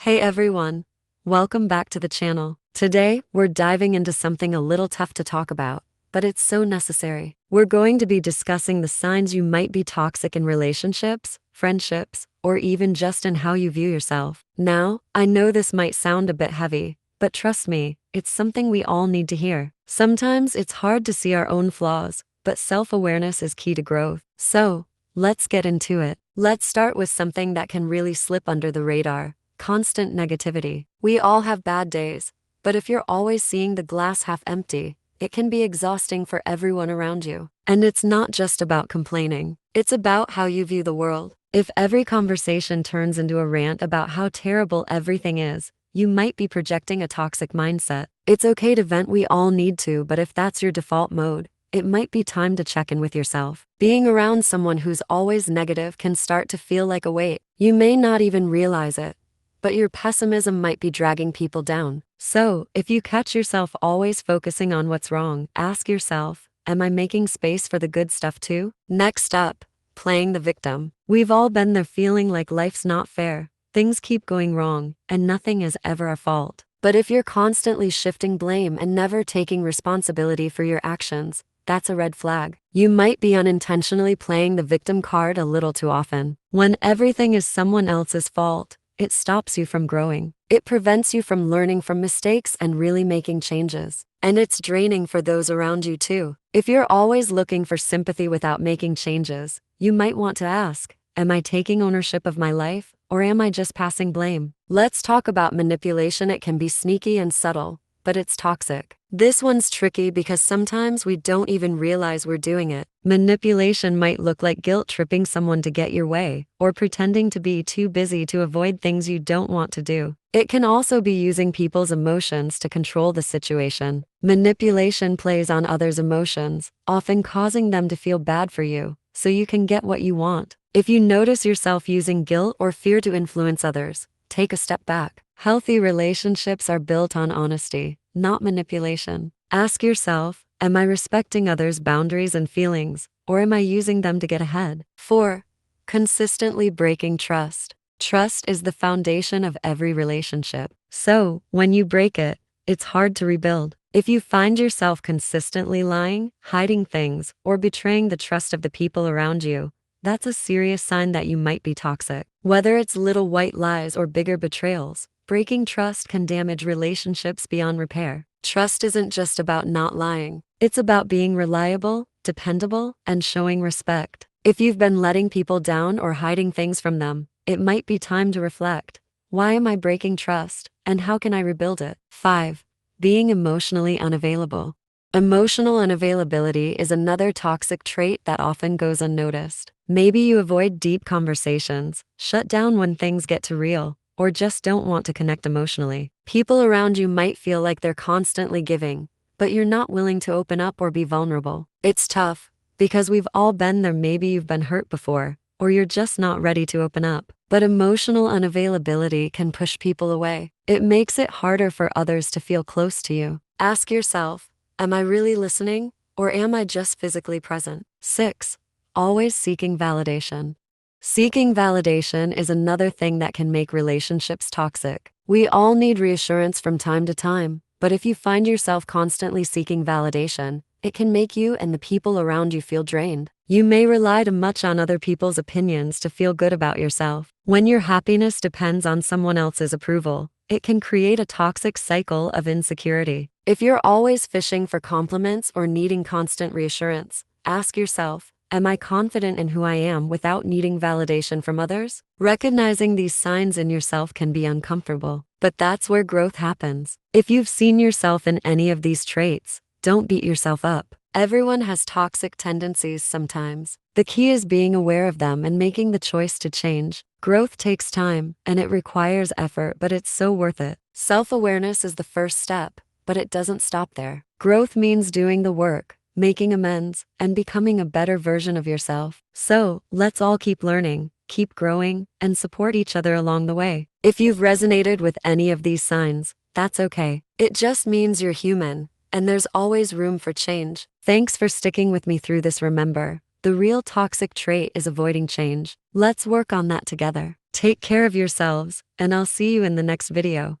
Hey everyone, welcome back to the channel. Today, we're diving into something a little tough to talk about, but it's so necessary. We're going to be discussing the signs you might be toxic in relationships, friendships, or even just in how you view yourself. Now, I know this might sound a bit heavy, but trust me, it's something we all need to hear. Sometimes it's hard to see our own flaws, but self-awareness is key to growth. So, let's get into it. Let's start with something that can really slip under the radar. Constant negativity. We all have bad days, but if you're always seeing the glass half empty, it can be exhausting for everyone around you. And it's not just about complaining, it's about how you view the world. If every conversation turns into a rant about how terrible everything is, you might be projecting a toxic mindset. It's okay to vent, we all need to, but if that's your default mode, it might be time to check in with yourself. Being around someone who's always negative can start to feel like a weight. You may not even realize it, but your pessimism might be dragging people down. So, if you catch yourself always focusing on what's wrong, ask yourself, am I making space for the good stuff too? Next up, playing the victim. We've all been there, feeling like life's not fair, things keep going wrong, and nothing is ever our fault. But if you're constantly shifting blame and never taking responsibility for your actions, that's a red flag. You might be unintentionally playing the victim card a little too often. When everything is someone else's fault, it stops you from growing. It prevents you from learning from mistakes and really making changes. And it's draining for those around you too. If you're always looking for sympathy without making changes, you might want to ask, am I taking ownership of my life, or am I just passing blame? Let's talk about manipulation. It can be sneaky and subtle, but it's toxic. This one's tricky because sometimes we don't even realize we're doing it. Manipulation might look like guilt-tripping someone to get your way, or pretending to be too busy to avoid things you don't want to do. It can also be using people's emotions to control the situation. Manipulation plays on others' emotions, often causing them to feel bad for you, so you can get what you want. If you notice yourself using guilt or fear to influence others, take a step back. Healthy relationships are built on honesty, not manipulation. Ask yourself, am I respecting others' boundaries and feelings, or am I using them to get ahead? 4. Consistently breaking trust. Trust is the foundation of every relationship. So, when you break it, it's hard to rebuild. If you find yourself consistently lying, hiding things, or betraying the trust of the people around you, that's a serious sign that you might be toxic. Whether it's little white lies or bigger betrayals, breaking trust can damage relationships beyond repair. Trust isn't just about not lying. It's about being reliable, dependable, and showing respect. If you've been letting people down or hiding things from them, it might be time to reflect. Why am I breaking trust, and how can I rebuild it? 5. Being emotionally unavailable. Emotional unavailability is another toxic trait that often goes unnoticed. Maybe you avoid deep conversations, shut down when things get too real, or just don't want to connect emotionally. People around you might feel like they're constantly giving, but you're not willing to open up or be vulnerable. It's tough, because we've all been there. Maybe you've been hurt before, or you're just not ready to open up. But emotional unavailability can push people away. It makes it harder for others to feel close to you. Ask yourself, am I really listening, or am I just physically present? 6. Always seeking validation. Seeking validation is another thing that can make relationships toxic. We all need reassurance from time to time, but if you find yourself constantly seeking validation, it can make you and the people around you feel drained. You may rely too much on other people's opinions to feel good about yourself. When your happiness depends on someone else's approval, it can create a toxic cycle of insecurity. If you're always fishing for compliments or needing constant reassurance, ask yourself, am I confident in who I am without needing validation from others? Recognizing these signs in yourself can be uncomfortable, but that's where growth happens. If you've seen yourself in any of these traits, don't beat yourself up. Everyone has toxic tendencies sometimes. The key is being aware of them and making the choice to change. Growth takes time, and it requires effort, but it's so worth it. Self-awareness is the first step, but it doesn't stop there. Growth means doing the work, making amends, and becoming a better version of yourself. So, let's all keep learning, keep growing, and support each other along the way. If you've resonated with any of these signs, that's okay. It just means you're human, and there's always room for change. Thanks for sticking with me through this. Remember, the real toxic trait is avoiding change. Let's work on that together. Take care of yourselves, and I'll see you in the next video.